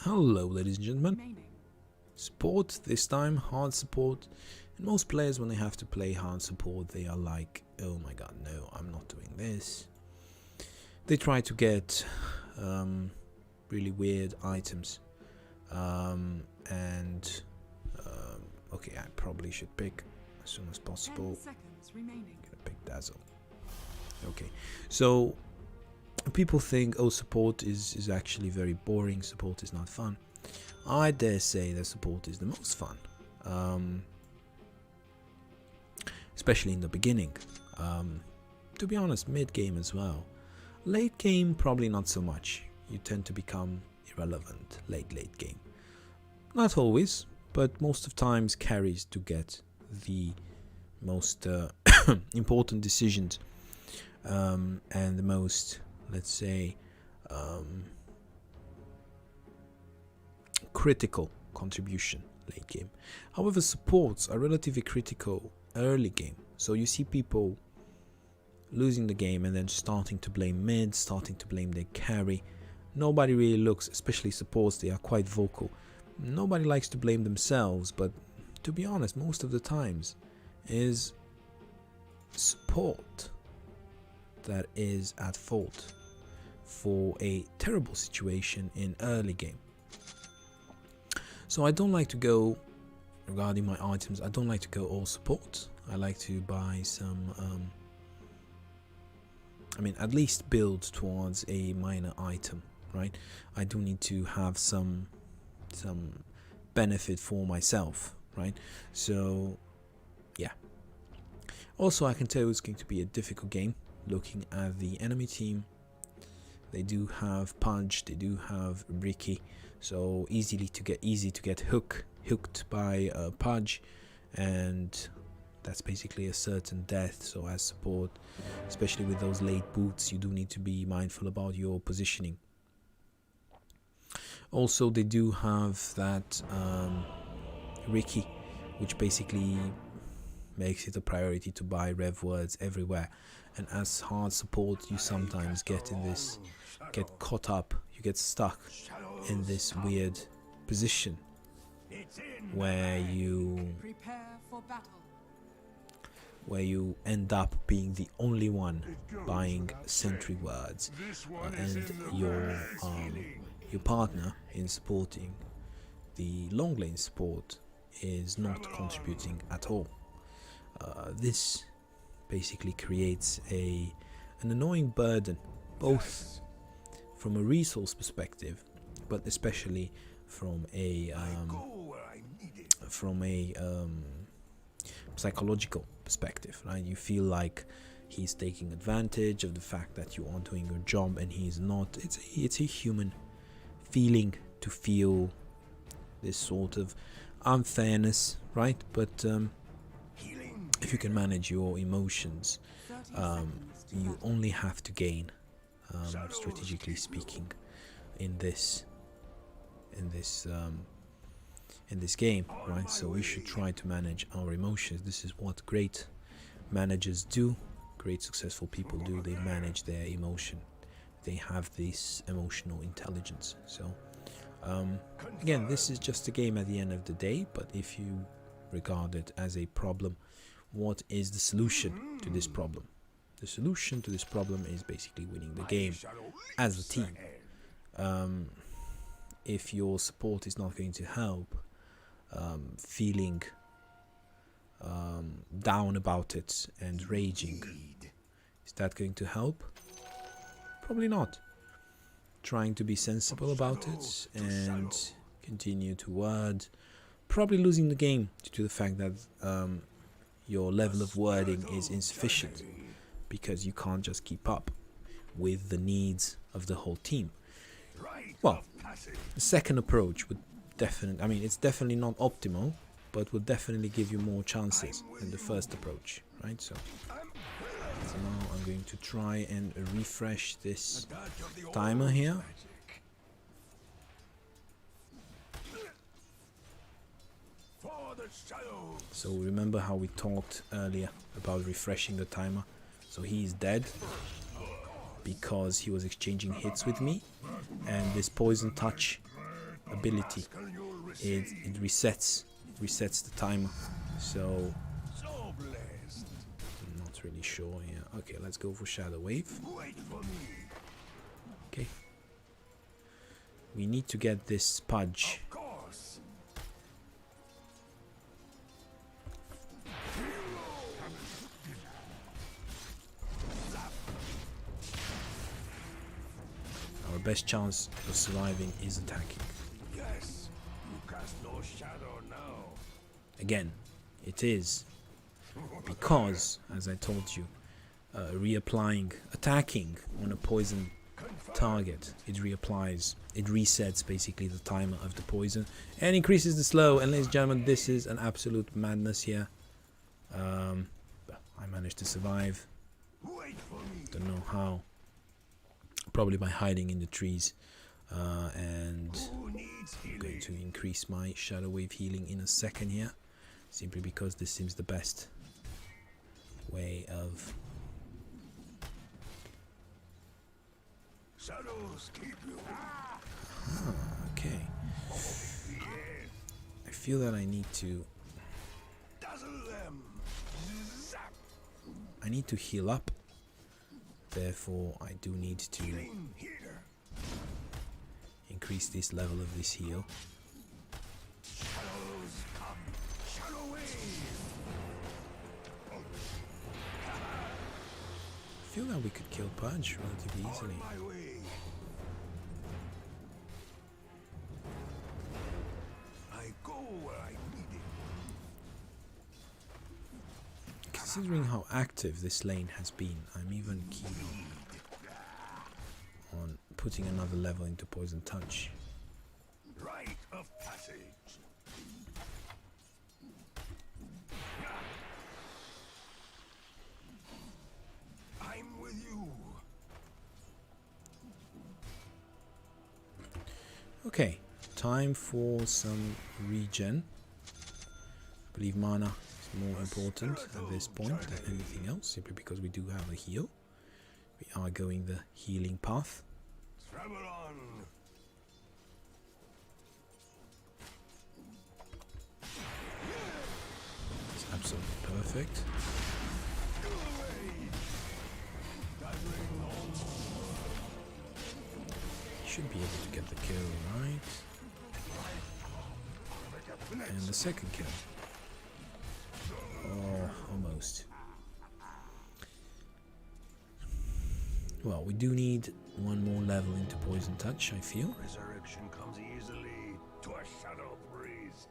Hello ladies and gentlemen. Support, this time hard support. And most players, when they have to play hard support, they are like, oh my god, no, I'm not doing this. They try to get really weird items. Okay, I probably should pick as soon as possible. Gonna pick Dazzle. Okay, so people think, oh, support is actually very boring, support is not fun. I dare say that support is the most fun, especially in the beginning. To be honest, mid game as well. Late game probably not so much. You tend to become irrelevant late game. Not always, but most of times carries to get the most important decisions and the most, let's say, critical contribution late game. However, supports are relatively critical early game. So you see people losing the game and then starting to blame mid, starting to blame their carry. Nobody really looks, especially supports, they are quite vocal. Nobody likes to blame themselves, but to be honest, most of the times is support that is at fault for a terrible situation in early game. So I don't like to go, regarding my items, I don't like to go all support. I like to buy some, at least build towards a minor item, right? I do need to have some benefit for myself, right? So yeah. Also, I can tell it's going to be a difficult game. Looking at the enemy team, they do have Punch, they do have Ricky, so easy to get hooked by Pudge, and that's basically a certain death. So as support, especially with those late boots, you do need to be mindful about your positioning. Also, they do have that Ricky, which basically makes it a priority to buy rev words everywhere. And as hard support, you sometimes get caught up, you get stuck in this weird position where you end up being the only one buying sentry words, and your partner in supporting the long lane support is not contributing at all. This basically creates an annoying burden, both from a resource perspective, but especially from a psychological perspective, right? You feel like he's taking advantage of the fact that you are doing your job and he's not. It's a human feeling to feel this sort of unfairness, right? But if you can manage your emotions, you only have to gain, strategically speaking, in this game, right? So we should try to manage our emotions. This is what great managers do, great successful people do. They manage their emotion. They have this emotional intelligence. So again, this is just a game at the end of the day, but if you regard it as a problem, what is the solution to this problem? The solution to this problem is basically winning the game as a team. If your support is not going to help, feeling down about it and raging, is that going to help? Probably not. Trying to be sensible about it and continue to word, probably losing the game due to the fact that your level of wording is insufficient, because you can't just keep up with the needs of the whole team. Well, the second approach would definitely, it's definitely not optimal, but would definitely give you more chances than the first approach, right? So now I'm going to try and refresh this timer here. So remember how we talked earlier about refreshing the timer. So he is dead because he was exchanging hits with me, and this poison touch ability, it resets the timer. So I'm not really sure here. Okay, let's go for Shadow Wave. Okay. We need to get this Pudge. Our best chance of surviving is attacking. Yes, you cast no shadow now. Again, it is because, as I told you, attacking on a poison target, it resets basically the timer of the poison and increases the slow. And ladies and gentlemen, this is an absolute madness here. I managed to survive. Don't know how. Probably by hiding in the trees. And I'm going to increase my Shadow Wave healing in a second here, simply because this seems the best way of shadows keep you. Okay. I feel that I need to Dazzle them. Zap. I need to heal up. Therefore I do need to increase this level of this heal. Shadows come. Shadow wave. I feel that we could kill Pudge relatively easily. On my way. I go where I need it. Considering how active this lane has been, I'm even keen on putting another level into Poison Touch. Rite of passage. I'm with you. Okay, time for some regen. I believe mana is more important at this point than anything else, simply because we do have a heal. We are going the healing path. Travel on. It's absolutely perfect. Go away. Should be able to get the kill, right? And the second kill. Oh, almost. Well, we do need one more level into Poison Touch, I feel. Resurrection comes easily to a shadow breeze.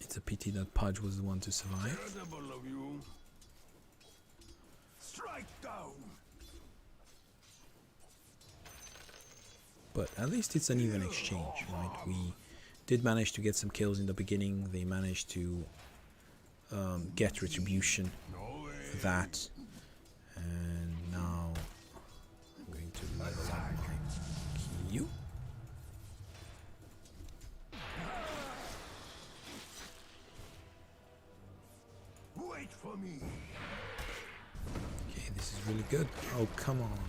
It's a pity that Pudge was the one to survive. Incredible of you. Strike down. But at least it's an even exchange, right? We did manage to get some kills in the beginning. They managed to get retribution for that. And now I'm going to level up my Q. Wait for me. Okay, this is really good. Oh, come on.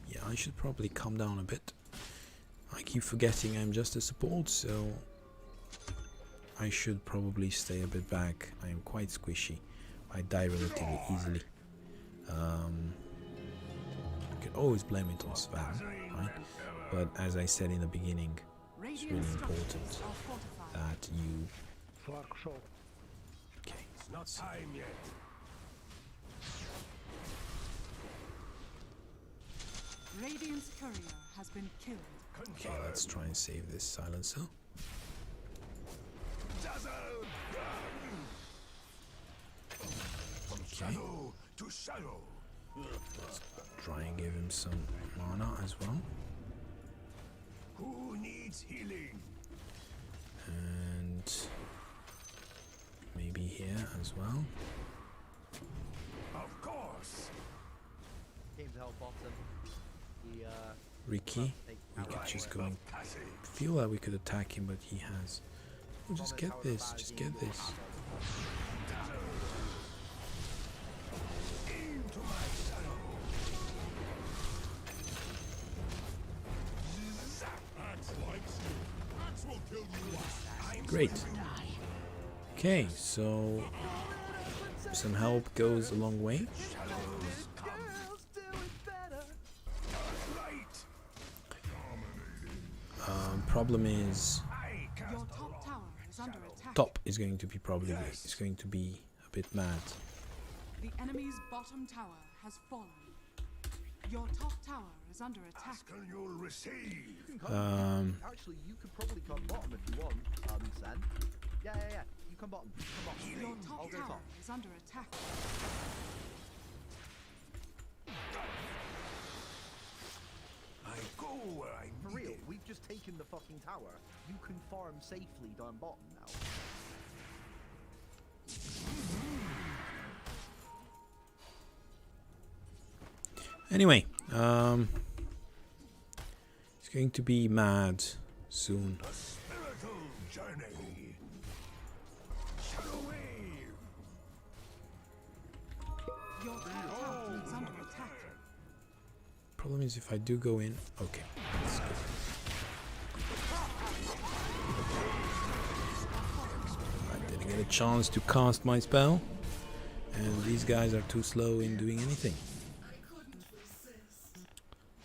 Yeah, I should probably calm down a bit. I keep forgetting I'm just a support, so I should probably stay a bit back. I am quite squishy. I die relatively easily. You can always blame it on Svan, right? But as I said in the beginning, it's really important that you... Okay, It's not time yet. Radiant's courier has been killed. okay, let's try and save this silencer. Dazzle. From shadow to shadow. Try and give him some mana as well. Who needs healing? And maybe here as well. Of course. Came to help bottom. He Ricky, we could just go and feel that we could attack him, but he has Oh, just get this. Just get this. Great. Okay, so some help goes a long way. Problem is, Your top tower is under attack. top is going to be probably it's going to be a bit mad. The enemy's bottom tower has fallen. Your top tower is under attack. And you'll receive. Actually, you could probably come bottom if you want, Sen. Yeah. You come bottom. Come bottom. Your I'll top go tower top. is under attack. I go where I For need real, it. we've just taken the fucking tower. You can farm safely down bottom now. Anyway, it's going to be mad soon. A spiritual journey. Shadow wave. Your top tower is under attack. Problem is if I do go in, okay, that's good. I didn't get a chance to cast my spell, and these guys are too slow in doing anything.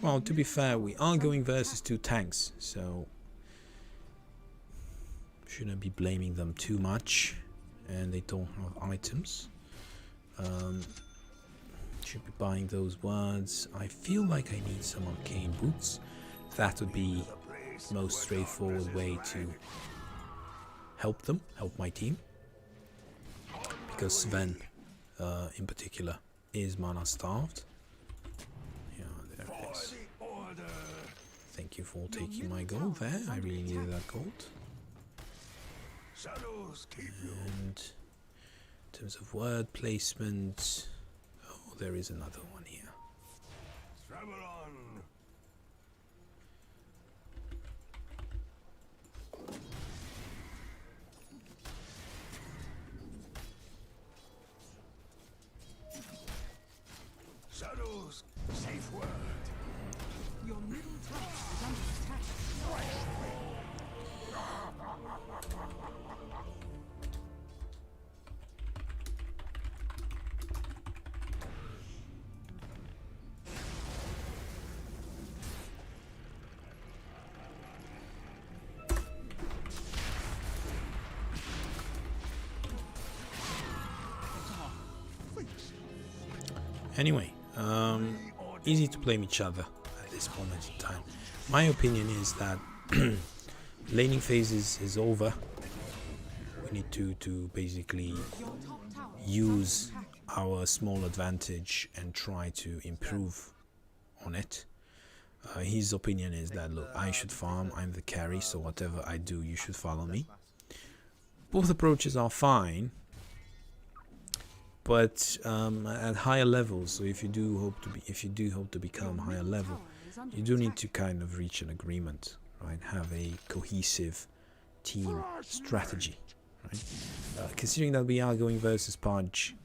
Well, to be fair, we are going versus 2 tanks, so shouldn't be blaming them too much, and they don't have items. Should be buying those words. I feel like I need some arcane boots. That would be the most straightforward way to help them, help my team. Because Sven, in particular, is mana starved. Yeah, there it is. Thank you for taking my gold there. I really needed that gold. Shadows keep you. And in terms of word placement, oh, there is another one here. Travel on. Shadows, safe word. Your middle tower is under attack. Anyway, easy to blame each other at this moment in time. My opinion is that laning phase is over. We need to basically Your top tower is use under attack. our small advantage and try to improve on it. His opinion is that, look, I should farm, I'm the carry, so whatever I do, you should follow me. Both approaches are fine, but at higher levels. So if you do hope to become Your higher middle level, tower is under you do need attack. to kind of reach an agreement, right? Have a cohesive team strategy, right? Considering that we are going versus Pudge,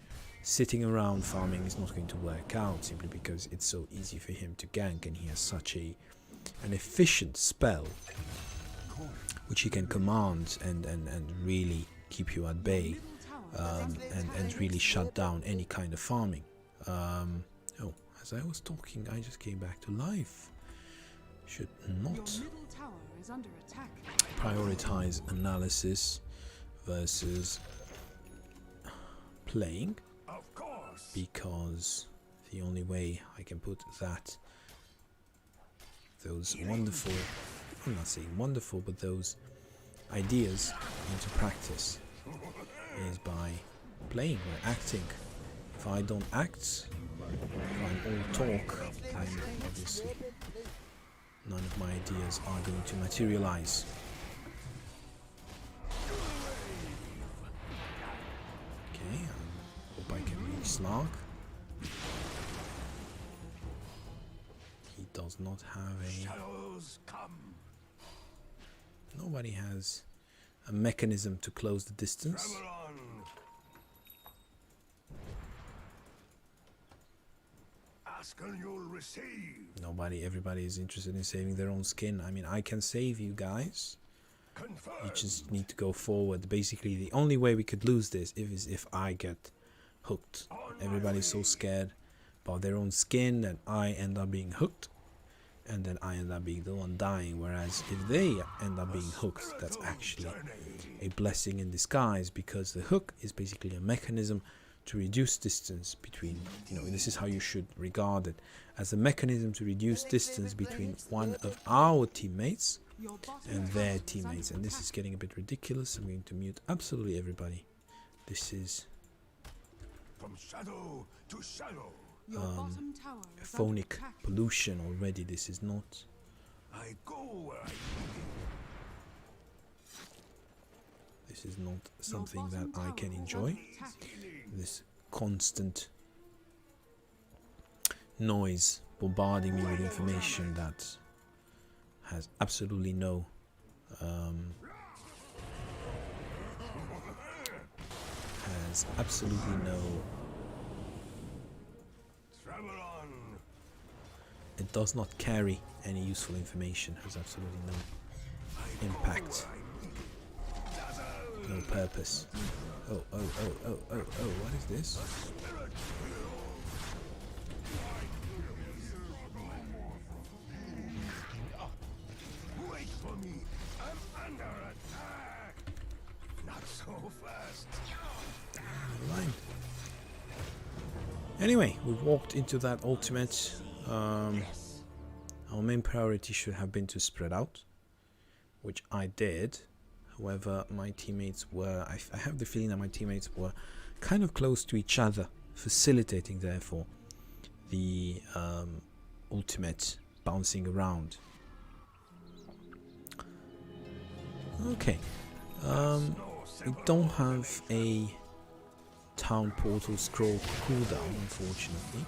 sitting around farming is not going to work out simply because it's so easy for him to gank, and he has such an efficient spell which he can command and really keep you at bay, and really shut down any kind of farming. Oh, as I was talking, I just came back to life. Should Your not middle tower is under attack. prioritize analysis versus playing, Of course. because the only way I can put those wonderful, I'm not saying wonderful, but those ideas into practice is by playing, by acting. If I don't act, if I'm all talk, then obviously none of my ideas are going to materialize. Okay, I hope I can reach Slark. He does not have a... Shadows come. Nobody has a mechanism to close the distance. Travel on. Ask and you'll receive. Everybody is interested in saving their own skin. I mean, I can save you guys. Confirm. You just need to go forward. Basically, the only way we could lose this is if I get hooked. Everybody's so scared about their own skin that I end up being hooked, and then I end up being the one dying. Whereas if they end up being hooked, that's actually a blessing in disguise, because the hook is basically a mechanism to reduce distance between, this is how you should regard it, as a mechanism to reduce distance between one of our teammates Your bottom and tower their is teammates. under And this attack. is getting a bit ridiculous. I'm going to mute absolutely everybody. This is From shadow to shadow. Your bottom tower is under phonic attack. pollution already. This is not. I go where I This is not Your something that bottom I tower can is enjoy. under attack. This constant noise bombarding me with information that has absolutely no travel on. it does not carry any useful information, has absolutely no impact, no purpose. Oh, what is this? Wait for me. I'm under attack. Not so fast. Line. Anyway, we walked into that ultimate. Our main priority should have been to spread out, which I did. However, my teammates were, I have the feeling that my teammates were kind of close to each other, facilitating therefore the ultimate bouncing around. Okay, we don't have a town portal scroll cooldown, unfortunately.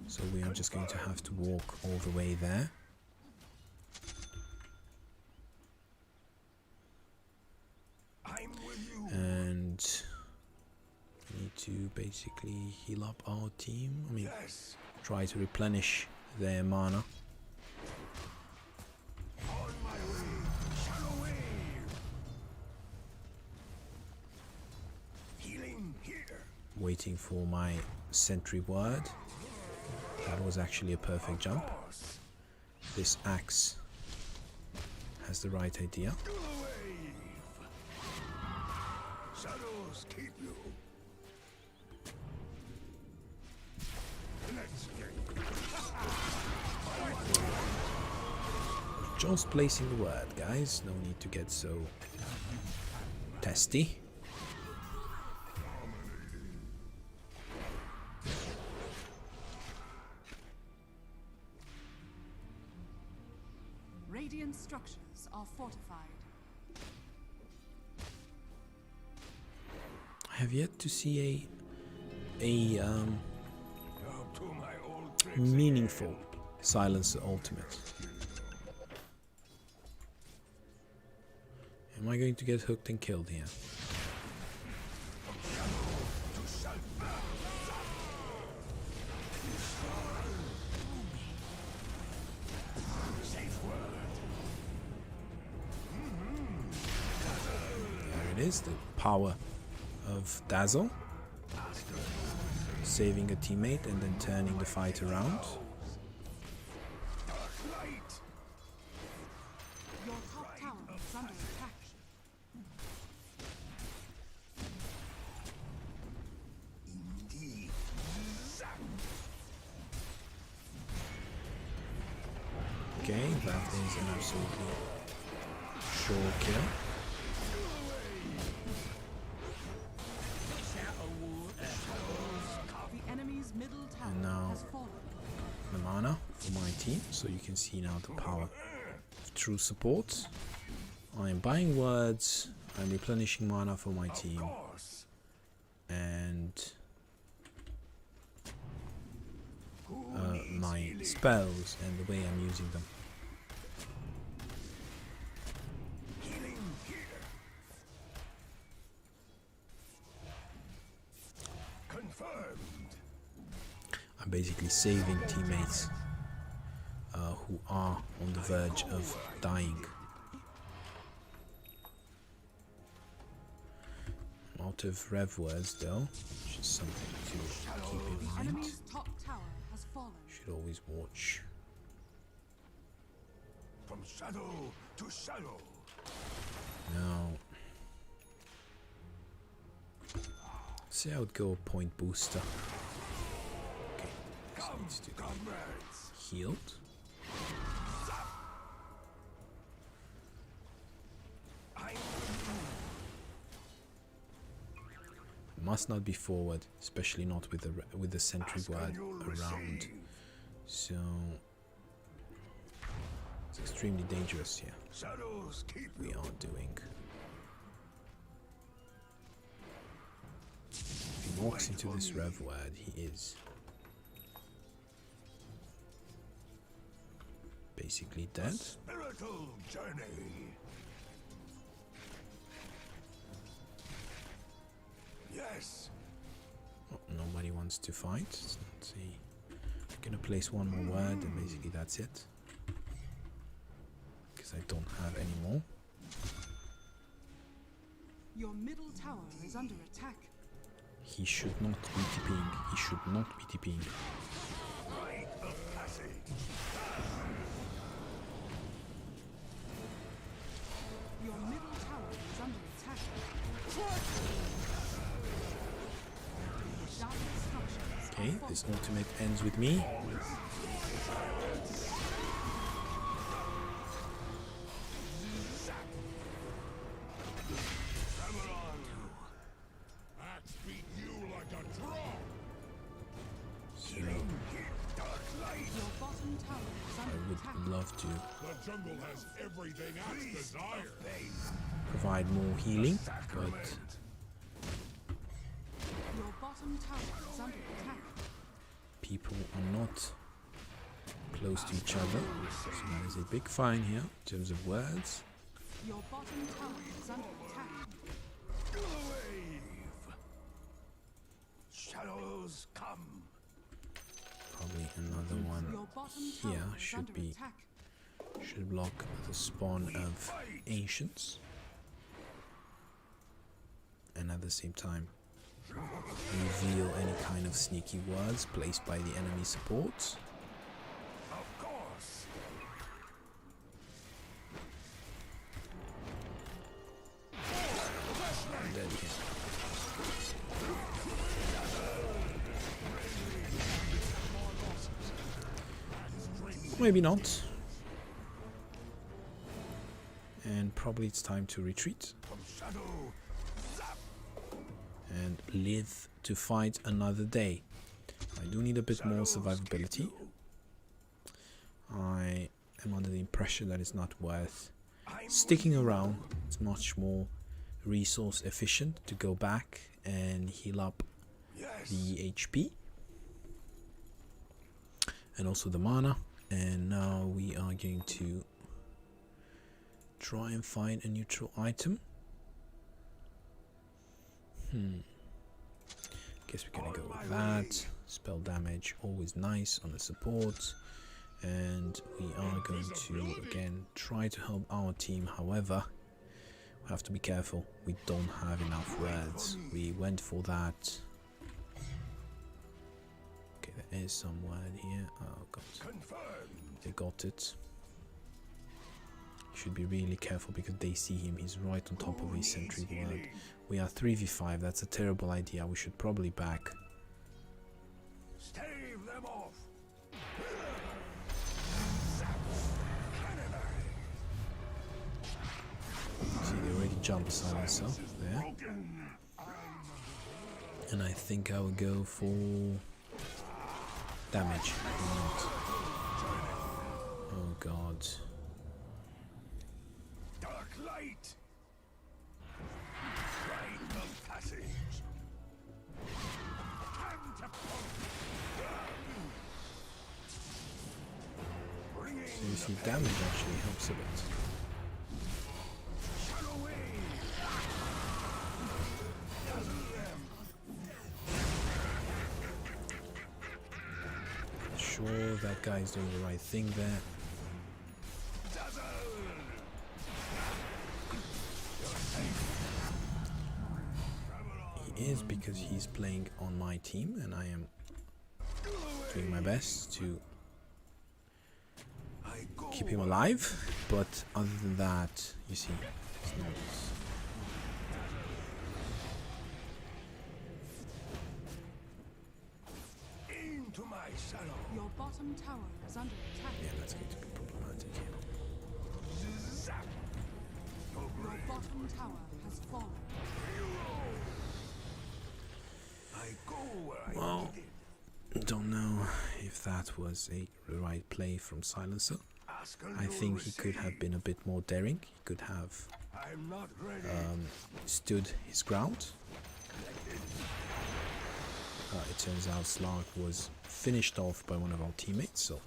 So we are just going to have to walk all the way there. I'm with you. And we need to basically heal up our team. I mean, Yes. try to replenish their mana. On my way. Shadow wave. Healing here. Waiting for my sentry word. That was actually a perfect jump. Boss. This axe has the right idea. Do the wave. Shadows keep you. Let's get Just placing the word, guys. No need to get so testy. Radiant structures are fortified. I have yet to see a up to my old tricks. meaningful silencer ultimate. Am I going to get hooked and killed here? There it is, the power of Dazzle. Saving a teammate and then turning the fight around. Light. Your top tower is under attack. Indeed. Okay, that is an absolutely sure kill. The enemy's middle tower And now- has fallen. The mana for my team, so you can see now the power of true support. I am buying words, I'm replenishing mana for my team, Boss. and my spells and the way I'm using them. Healing here. Confirmed. I'm basically saving teammates who are on the verge of dying. I'm out of rev words though, which is something to keep in mind. Enemy's top tower has fallen. Should always watch. From shadow to shadow. Now, say I would go point booster. Okay, this needs to be Comrades. healed. Must not be forward, especially not with the sentry ward around. So it's extremely dangerous here. Shadows keep We are doing. If he walks into this rev word, he is basically dead. spiritual journey. Yes. Oh, nobody wants to fight. Let's not see. I'm gonna place one more word, and basically that's it. Because I don't have any more. Your middle tower is under attack. He should not be TPing. He should not be TPing. Rite of passage. Your middle tower is under attack. Dire structures Okay, are this ultimate ends with me. Axe beat you like a drum. So Dark light. Your bottom tower is I under attack. would love to The jungle has everything Axe desires. provide more healing, but Your bottom tower is under attack. people are not close to each other. So that is a big fine here in terms of words. Your bottom tower is under attack. Wave. Shadows come. Probably another Your one bottom here tower is should under be attack. should block the spawn of ancients, and at the same time reveal any kind of sneaky words placed by the enemy supports. Of course. I'm dead here. Maybe not. And probably it's time to retreat From shadow. Zap. and live to fight another day. I do need a bit more survivability. I am under the impression that it's not worth sticking around. It's much more resource efficient to go back and heal up Yes. the HP and also the mana. And now we are going to try and find a neutral item. Guess we're gonna go with that. Spell damage, always nice on the support. And we are going to again try to help our team. However, we have to be careful. We don't have enough words. We went for that. Okay, there is some word here. Oh god, Confirmed. they got it. Should be really careful because they see him. He's right on top of his sentry ward. We are 3v5. That's a terrible idea. We should probably back. Stave them off. See, they already jumped silencer there. And I think I will go for damage. Why not? Oh god. Dark light. Rite of passage. Time to pump. see, damage actually helps a bit. Sure, that guy's doing the right thing there. He is, because he's playing on my team and I am doing my best to keep him alive, but other than that, you see, it's not. Into my shadow. Your bottom tower is under attack. Yeah, that's going to be problematic here. Zap. Your bottom tower has fallen. I go where I Well, need it. don't know if that was a right play from Silencer. Ask and I you'll think he could have receive. been a bit more daring. He could have I'm not ready. stood his ground. It turns out Slark was finished off by one of our teammates, so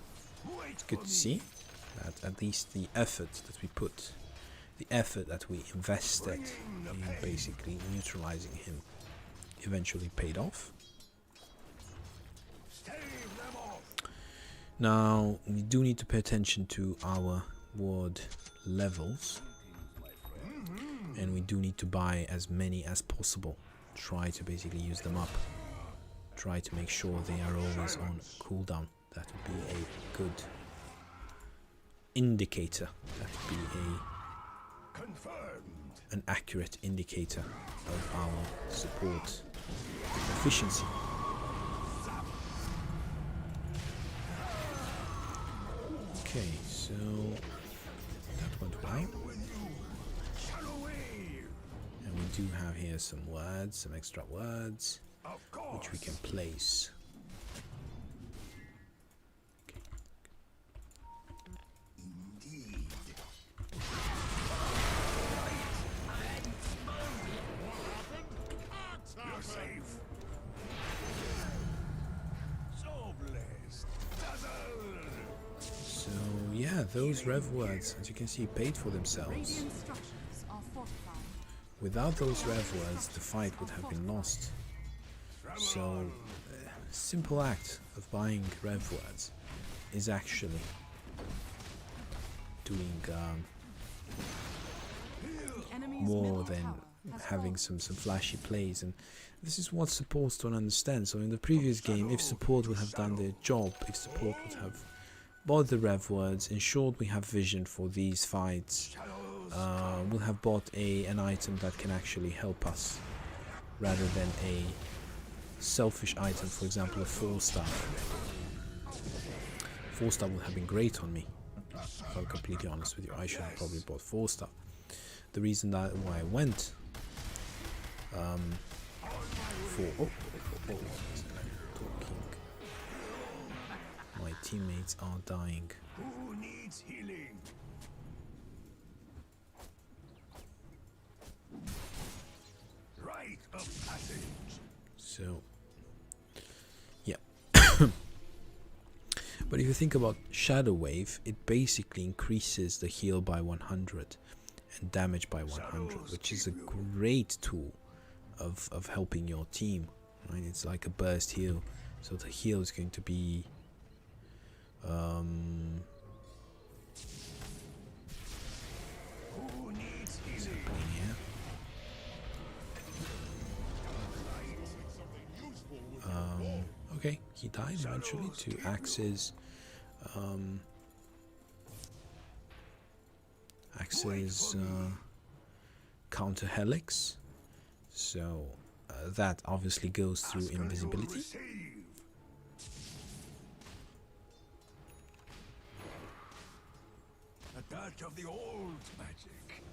Wait it's good for to me. see that at least the effort that we put, the effort that we invested in basically neutralizing him eventually paid off. Stave them off. Now, we do need to pay attention to our ward levels, and we do need to buy as many as possible. Try to basically use them up. Try to make sure they are always on cooldown. That would be a good indicator. That would be Confirmed. an accurate indicator of our support efficiency. Okay, so that went well. With you. Shadow wave. And we do have here some words, some extra words, Of course. which we can place. Okay. Indeed. You're safe. So blessed. Dazzle. So yeah, those rev words, as you can see, paid for themselves. Radiant structures are fortified. Without those rev words, the fight would have been lost. So, simple act of buying rev words is actually doing The enemy's more middle than tower has having fallen. some flashy plays, and this is what supports don't understand. So in the previous game, if support would have done their job, if support would have bought the rev words, ensured we have vision for these fights, we'll have bought an item that can actually help us rather than a selfish item, for example a 4-star. 4-star would have been great on me, if I'm completely honest with you. I should have probably bought 4-star. The reason that why I went for talking. My teammates are dying. Who needs healing? Rite of passage. So yeah. But if you think about Shadow Wave, it basically increases the heal by 100 and damage by 100, which is a great tool of helping your team, right? It's like a burst heal, so the heal is going to be Who needs healing? here. Okay, he died eventually to Axe's counter helix, so that obviously goes through Ask and you'll invisibility. receive. A touch of the old magic.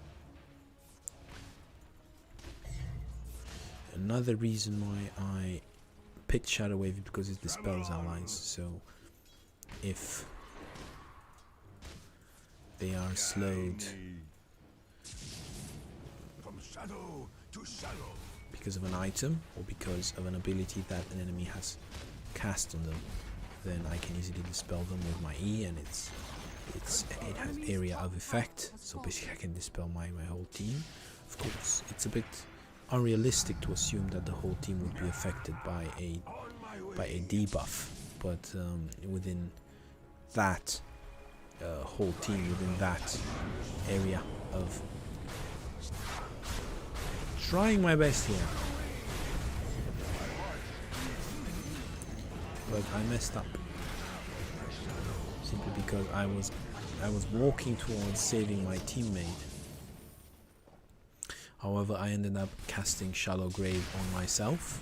Another reason why I picked Shadow Wave is because it dispels allies, so if they are slowed From shadow to shadow. because of an item or because of an ability that an enemy has cast on them, then I can easily dispel them with my E, and it's it has area of effect, so basically I can dispel my whole team. Of course, it's a bit unrealistic to assume that the whole team would be affected by a debuff, but within that whole team, within that area of trying my best here, but I messed up simply because I was walking towards saving my teammate. However, I ended up casting Shallow Grave on myself.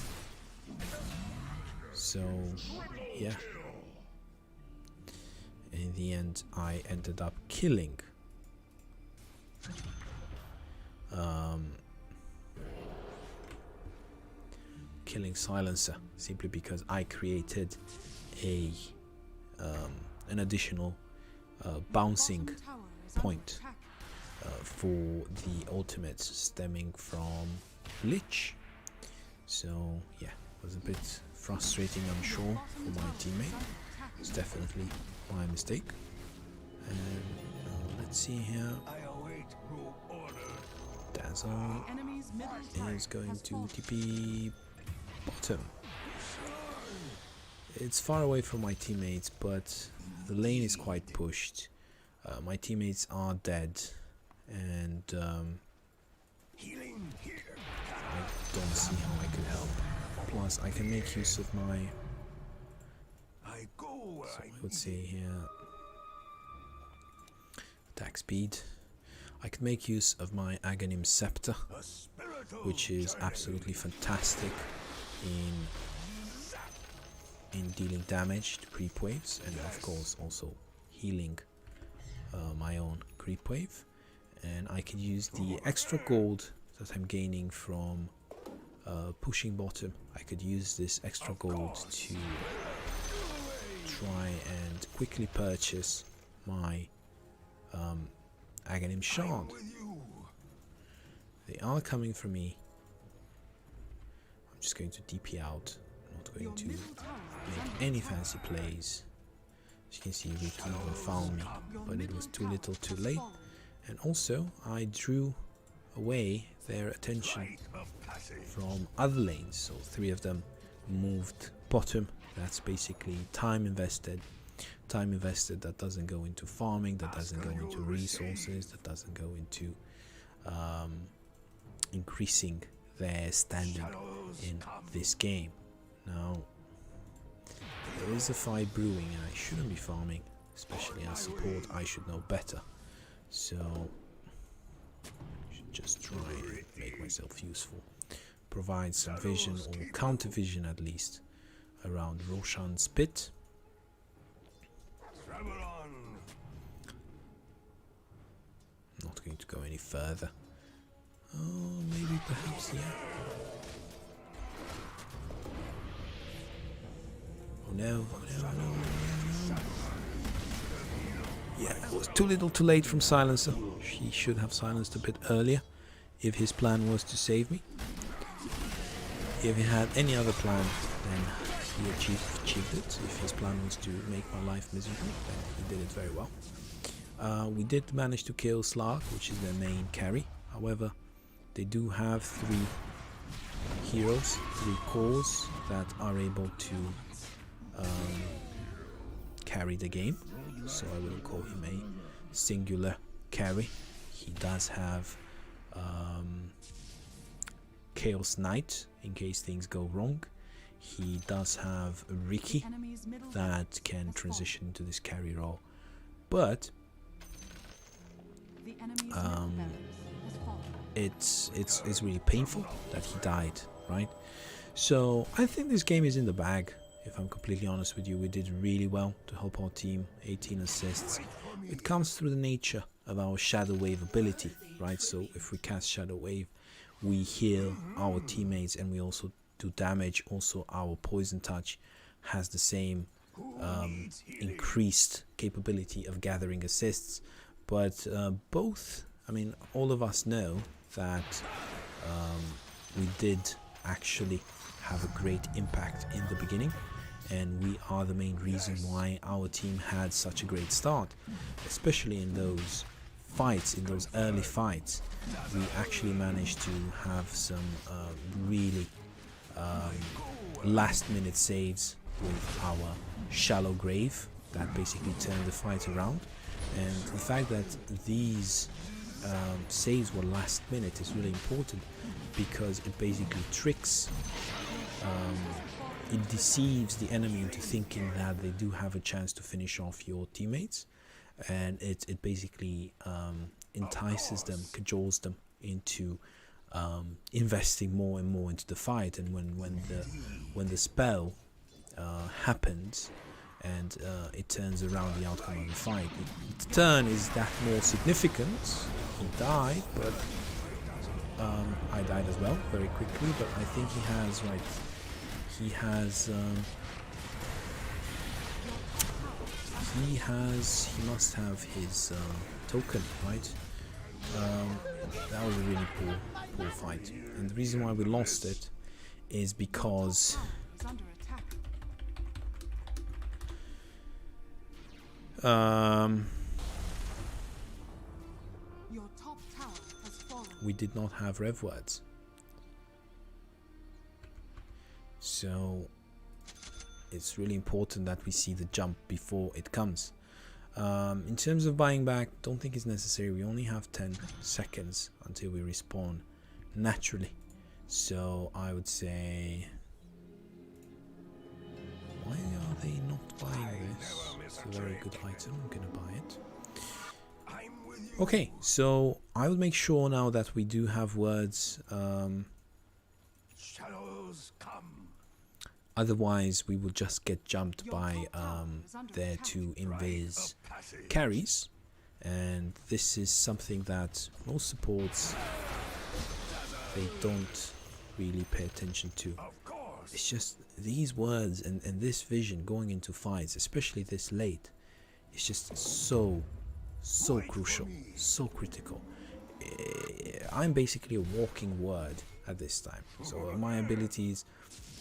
So, yeah. In the end, I ended up killing Silencer, simply because I created an additional bouncing point for the ultimates stemming from Lich. So yeah, it was a bit frustrating, I'm sure, for my teammate. It's definitely my mistake. And let's see here. Dazzle is going to TP bottom. It's far away from my teammates, but the lane is quite pushed. My teammates are dead, and I don't see how I could help. Plus, I can make use of my, so I would say here, attack speed. I could make use of my Aghanim Scepter, which is absolutely fantastic in dealing damage to creep waves, and of course also healing my own creep wave. And I can use the extra gold that I'm gaining from pushing bottom. I could use this extra gold to try and quickly purchase my Aghanim Shard. They are coming for me. I'm just going to DP out. I'm not going to make any fancy plays. As you can see, Ricky found me, but it was too little too late. And also, I drew away their attention from other lanes, so 3 of them moved bottom. That's basically time invested that doesn't go into farming, that doesn't go into resources, that doesn't go into increasing their standing in this game. Now, there is a fight brewing, and I shouldn't be farming, especially as support. I should know better, so I should just try and make myself useful, provide some vision or counter vision at least around Roshan's pit. Not going to go any further. Oh, maybe perhaps, yeah. Oh no, oh no, no, no, no. Yeah, it was too little too late from Silencer. He should have silenced a bit earlier if his plan was to save me. If he had any other plan, then he achieved it. If his plan was to make my life miserable, then he did it very well. We did manage to kill Slark, which is their main carry. However, they do have 3 heroes, 3 cores that are able to carry the game. So I wouldn't call him a singular carry. He does have Chaos Knight in case things go wrong. He does have Ricky that can transition into this carry role, but it's really painful that he died, right? So I think this game is in the bag. If I'm completely honest with you, we did really well to help our team. 18 assists. It comes through the nature of our Shadow Wave ability, right? So if we cast Shadow Wave, we heal our teammates and we also do damage. Also, our Poison Touch has the same increased capability of gathering assists. But both, I mean, all of us know that we did actually have a great impact in the beginning, and we are the main reason why our team had such a great start, especially in those fights, in those early fights. We actually managed to have some really last minute saves with our shallow grave that basically turned the fight around. And the fact that these saves were last minute is really important, because it basically tricks, it deceives the enemy into thinking that they do have a chance to finish off your teammates, and it basically entices them, cajoles them into investing more and more into the fight. And when the spell happens and it turns around the outcome of the fight, its turn is that more significant. He died, but I died as well very quickly, but I think he has, right, he must have his token, right? That was a really poor fight, and the reason why we lost it is because Is under attack. Your top tower has fallen. we did not have rev words. So it's really important that we see the jump before it comes. In terms of buying back, don't think it's necessary. We only have 10 seconds until we respawn naturally. So I would say, why are they not buying this? It's a very good item. I'm gonna buy it. Okay, so I would make sure now that we do have words. Shadows come. Otherwise, we will just get jumped by their two invis carries, and this is something that most supports, they don't really pay attention to. Of course. It's just these words and this vision going into fights, especially this late, it's just so crucial, so critical. I'm basically a walking word at this time, so my abilities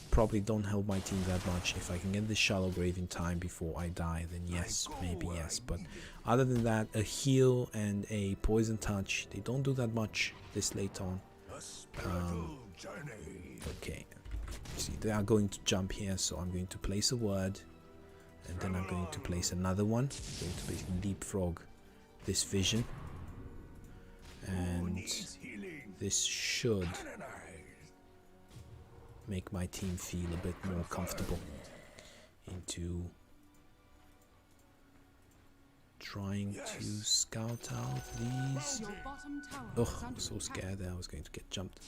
probably don't help my team that much. If I can get this shallow grave in time before I die, then yes, maybe yes, but other than that, a heal and a poison touch, they don't do that much this late on. A spiritual journey. Okay, see, they are going to jump here, so I'm going to place a word, and then I'm going to place another one. I'm going to basically leapfrog this vision, and Needs healing. this should Canonized. make my team feel a bit more comfortable into trying to scout out these. Your bottom tower Oh, is I'm under so attack. scared that I was going to get jumped.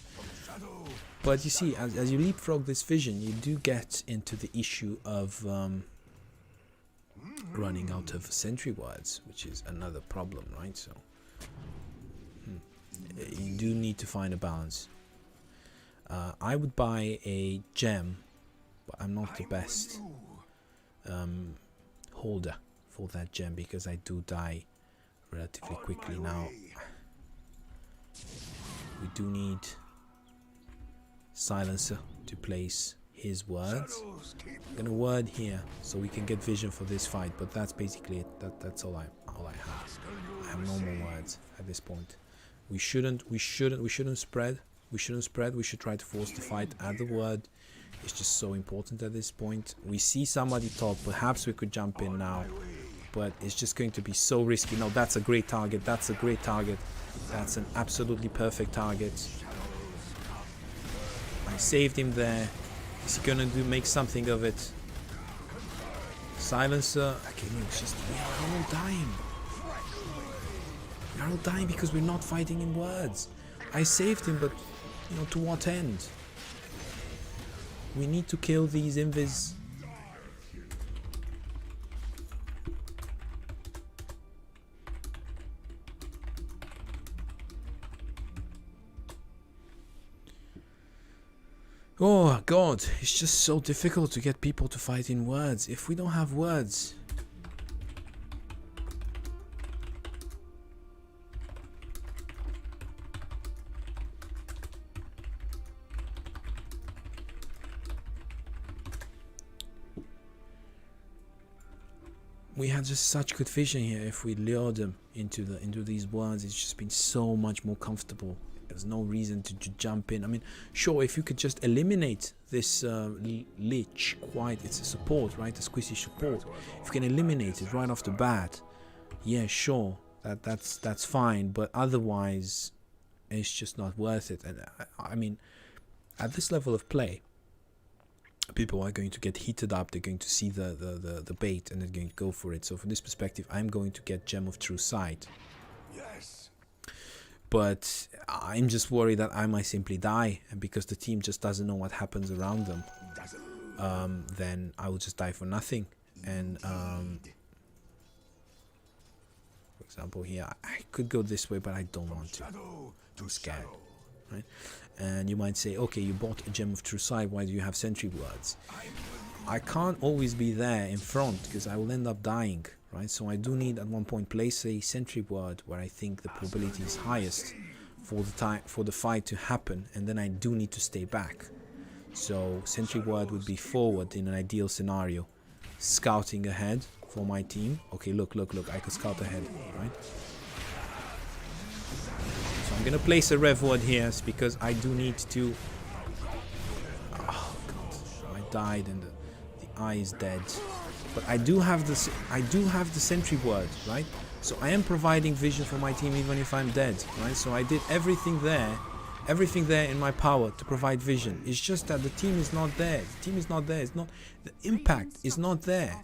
Shadow. But you see, as you leapfrog this vision, you do get into the issue of running out of sentry words, which is another problem, right? So you do need to find a balance. I would buy a gem, but I'm not the best holder for that gem, because I do die relatively quickly. Now we do need Silencer to place his words. Shadows keep I'm gonna word here so we can get vision for this fight, but that's basically it. That's all I have. I have no more words at this point. We shouldn't spread. We should try to force the fight at the word. It's just so important at this point. We see somebody top. Perhaps we could jump in now, but it's just going to be so risky. No, that's a great target. That's a great target. That's an absolutely perfect target. I saved him there. Is he gonna make something of it? Silencer. Okay, no, it's just we are all dying. We are all dying because we're not fighting in words. I saved him, but you know, to what end? We need to kill these invis. Oh god, it's just so difficult to get people to fight in words. If we don't have words, we had just such good vision here. If we lured them into these words, it's just been so much more comfortable. There's no reason to jump in. I mean, sure, if you could just eliminate this Lich, quite, it's a support, right? A squishy support. If you can eliminate it right off the bat, yeah, sure, that's fine. But otherwise, it's just not worth it. And I mean, at this level of play, people are going to get heated up. They're going to see the bait and they're going to go for it. So from this perspective, I'm going to get Gem of True Sight. Yes. But I'm just worried that I might simply die, and because the team just doesn't know what happens around them, Dazzle. then I will just die for nothing. And for example, here I could go this way, but I don't want to. I'm scared, right? And you might say, okay, you bought a Gem of True Sight, why do you have sentry words? I can't always be there in front because I will end up dying, right? So I do need at one point place a sentry word where I think the probability is highest for the fight to happen, and then I do need to stay back. So sentry word would be forward in an ideal scenario, scouting ahead for my team. Okay, look, I could scout ahead, right? So I'm gonna place a rev word here because I do need to. Oh god, I died and the eye is dead. But I do have the sentry word, right? So I am providing vision for my team even if I'm dead, right? So I did everything there in my power to provide vision. It's just that the team is not there. The team is not there. It's not, the impact is not there.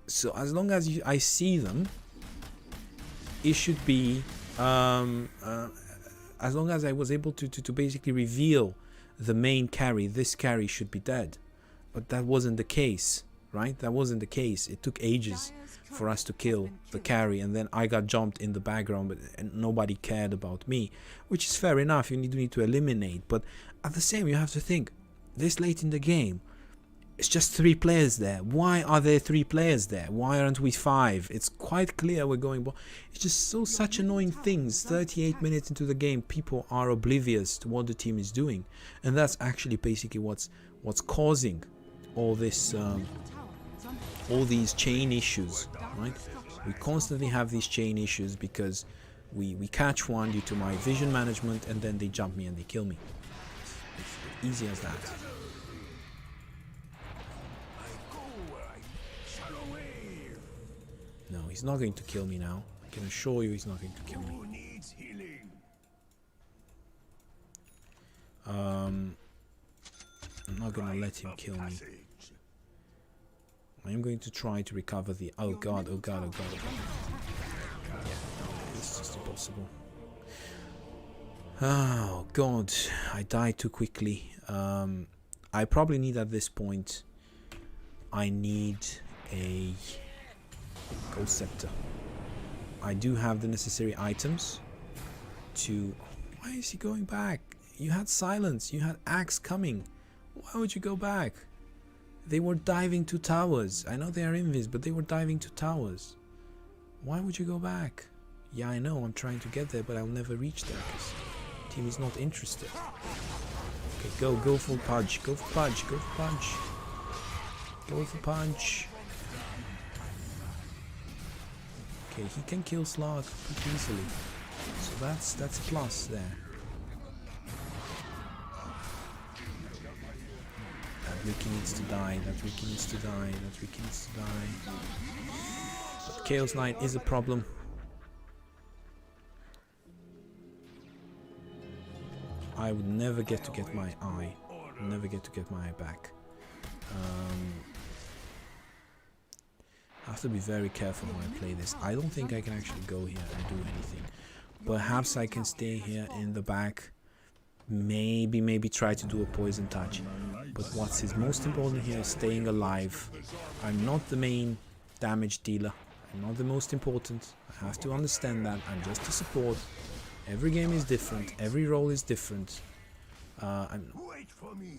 So as long as I see them, it should be as long as I was able to basically reveal the main carry, this carry should be dead. But that wasn't the case, right? That wasn't the case. It took ages for us to kill the carry, and then I got jumped in the background, and nobody cared about me, which is fair enough. You need to eliminate, but at the same, you have to think this late in the game. It's just 3 players there. Why are there 3 players there? Why aren't we 5? It's quite clear we're going. It's just such annoying things. 38 minutes into the game, people are oblivious to what the team is doing, and that's actually basically what's causing all this, all these chain issues, right? We constantly have these chain issues because we catch one due to my vision management, and then they jump me and they kill me. It's easy as that. No, he's not going to kill me now. I can assure you he's not going to kill me. Who needs healing? I'm not going to let him kill me. I am going to try to recover the... Oh god, oh god, oh god, oh god. Yeah, no, it's just impossible. Oh god, I died too quickly. I probably need at this point... I need a... Gold Scepter. I do have the necessary items to... Why is he going back? You had silence, you had axe coming. Why would you go back? They were diving to towers. I know they are invis, but they were diving to towers. Why would you go back? Yeah, I know, I'm trying to get there, but I'll never reach there because the team is not interested. Okay, go for punch, go for punch, go for punch. Go for punch. Okay, he can kill Slark pretty easily. So that's a plus there. That Ricky needs to die, that Ricky needs to die, that Ricky needs to die. But Chaos Knight is a problem. I would never get to get my eye. Never get to get my eye back. I have to be very careful when I play this. I don't think I can actually go here and do anything. Perhaps I can stay here in the back. Maybe try to do a poison touch. But what's most important here is staying alive. I'm not the main damage dealer. I'm not the most important. I have to understand that. I'm just a support. Every game is different. Every role is different. Wait for me.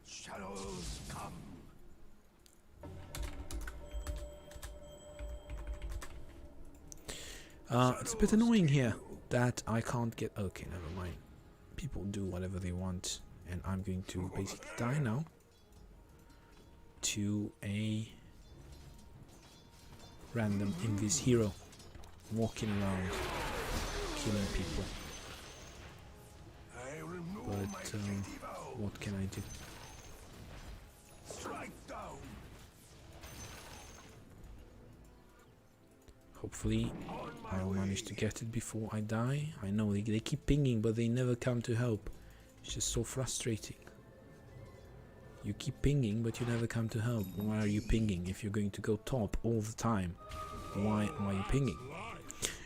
Shadows come. It's a bit annoying here that I can't get... Okay, never mind. People do whatever they want and I'm going to basically die now to a random invis hero walking around killing people. I renew But my mighty vow. what can I do? Strike down. Hopefully On my I'll way. manage to get it before I die. I know they keep pinging, but they never come to help. It's just so frustrating. You keep pinging, but you never come to help. Why are you pinging if you're going to go top all the time? Why are you pinging?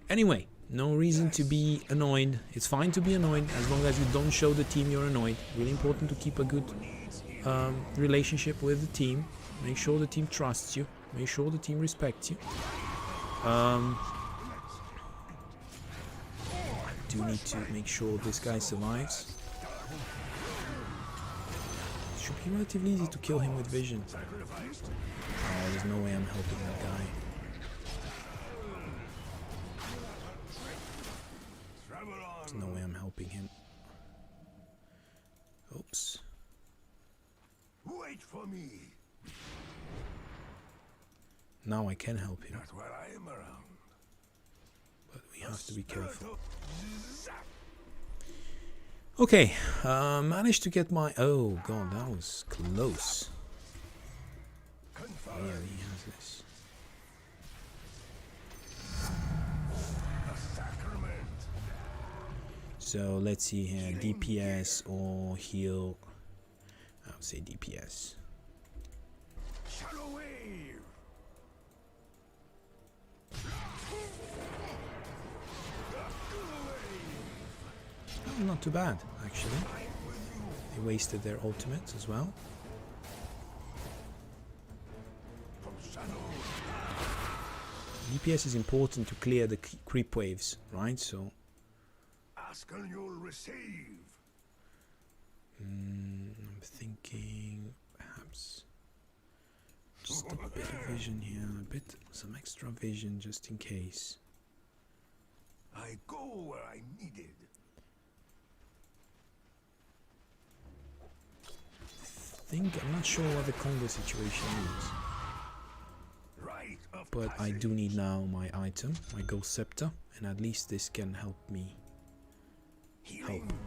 Anyway, no reason to be annoyed. It's fine to be annoyed as long as you don't show the team you're annoyed. Really important to keep a good relationship with the team. Make sure the team trusts you. Make sure the team respects you. I do need to make sure this guy survives. It should be relatively easy to kill him with vision. Oh, there's no way I'm helping that guy. There's no way I'm helping him. Oops. Wait for me. Now I can help him, Not while I am around. but we have to be Spirit careful. of Zap. Okay, managed to get my... Oh god, that was close. Oh Confirm. yeah, he has this. A sacrament. So let's see here, DPS or heal. I would say DPS. Shadow wave. Oh, not too bad, actually. They wasted their ultimates as well. From shadow. DPS is important to clear the creep waves, right? So Ask and you'll receive. I'm thinking perhaps just a bit of vision here, some extra vision just in case. I go where I needed. I'm not sure what the Congo situation is, Right of but I passage. do need now my item, my Ghost Scepter, and at least this can help me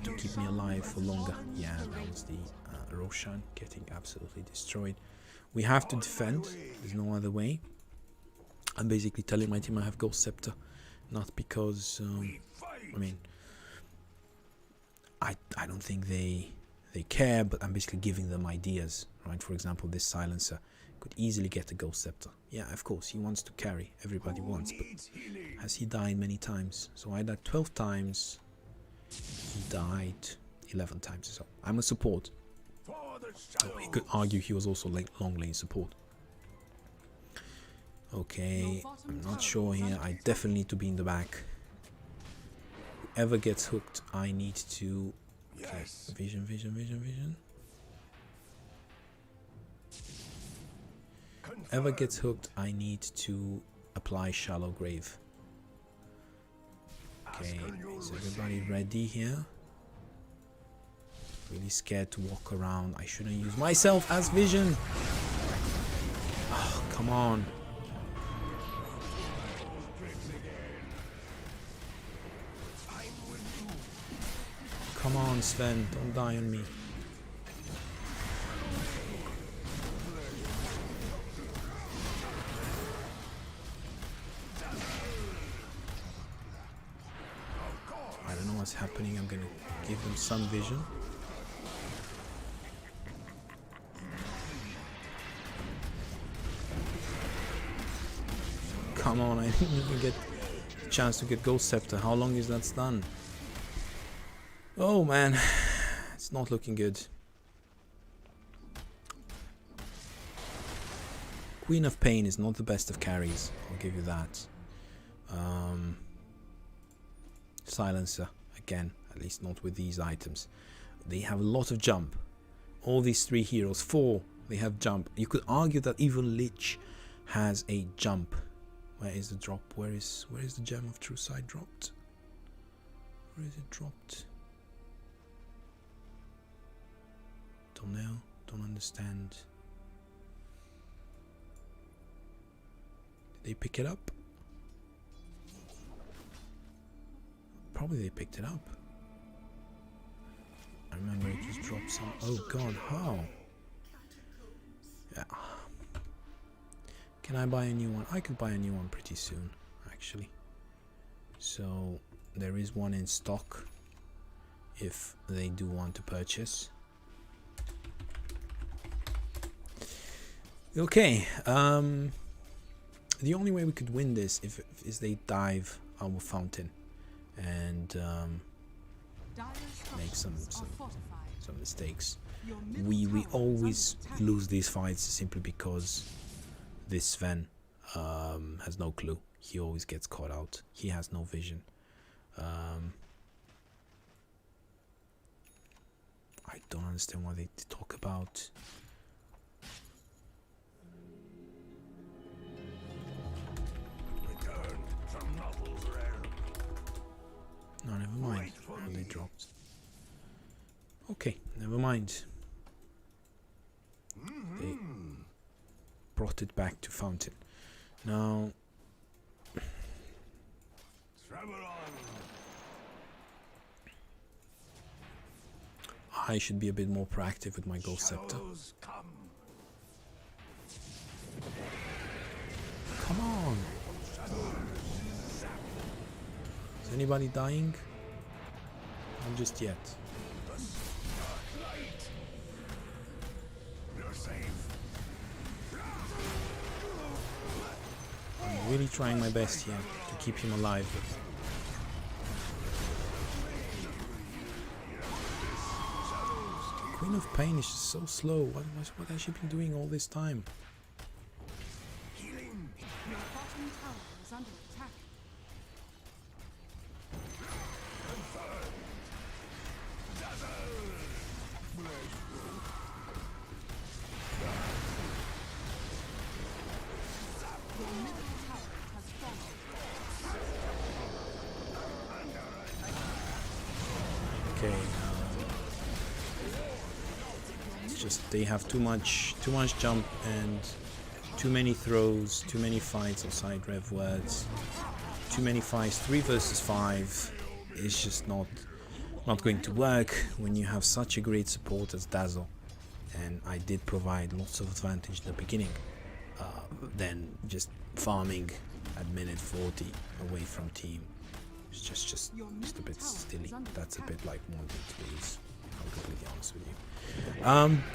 to keep me alive for longer. Yeah, that was the Roshan getting absolutely destroyed. We have to defend, there's no other way. I'm basically telling my team I have Ghost Scepter, not because, We fight. I mean, I don't think they care, but I'm basically giving them ideas, right? For example, this Silencer could easily get a Ghost Scepter. Yeah, of course, he wants to carry, everybody wants, but Needs healing. has he died many times? So I died 12 times, he died 11 times, so I'm a support. For the So shadow. he could argue he was also long lane support. Okay, I'm not sure here, I definitely need to be in the back. Whoever gets hooked, I need to... Okay, Yes. vision. Whoever gets hooked, I need to apply Shallow Grave. Okay, is everybody ready here? Really scared to walk around. I shouldn't use myself as vision. Oh, come on. Come on, Sven, don't die on me. I don't know what's happening. I'm gonna give them some vision. Come on, I didn't even get a chance to get Ghost Scepter. How long is that stun? Oh man, it's not looking good. Queen of Pain is not the best of carries, I'll give you that. Silencer, again, at least not with these items. They have a lot of jump. All these three heroes, 4, they have jump. You could argue that even Lich has a jump. Where is the drop? Where is the Gem of True Sight dropped? Where is it dropped? Don't know. Don't understand. Did they pick it up? Probably they picked it up. I remember it just dropped some. Oh god, how? Yeah. Can I buy a new one? I could buy a new one pretty soon, actually. So there is one in stock if they do want to purchase. Okay, the only way we could win this is they dive our fountain and make some mistakes. We always lose these fights simply because this Sven has no clue. He always gets caught out. He has no vision. I don't understand why they talk about no, never mind. Oh, they dropped. Okay, never mind. They brought it back to fountain. Now I should be a bit more proactive with my Ghost Scepter. Come on! Is anybody dying? Not just yet. I'm really trying my best here to keep him alive. Queen of Pain is just so slow. What has she been doing all this time? Your bottom tower is under attack. Your middle tower has fallen. Okay. It's just they have too much jump and too many throws, too many fights outside rev words, too many fights. 3 versus 5 is just not going to work when you have such a great support as Dazzle, and I did provide lots of advantage in the beginning. Then just farming at minute 40 away from team is just a bit silly. That's a bit like wanting to lose. I'm completely honest with you.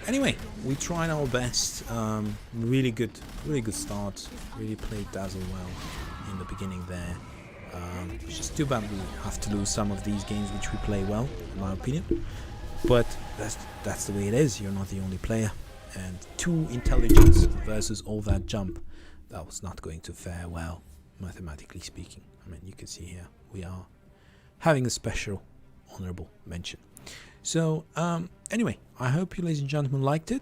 Anyway, we tried our best. Really good start. Really played Dazzle well in the beginning there. It's just too bad we have to lose some of these games which we play well, in my opinion. But that's the way it is. You're not the only player. And 2 intelligence versus all that jump, that was not going to fare well, mathematically speaking. I mean, you can see here we are having a special honorable mention. So anyway, I hope you ladies and gentlemen liked it.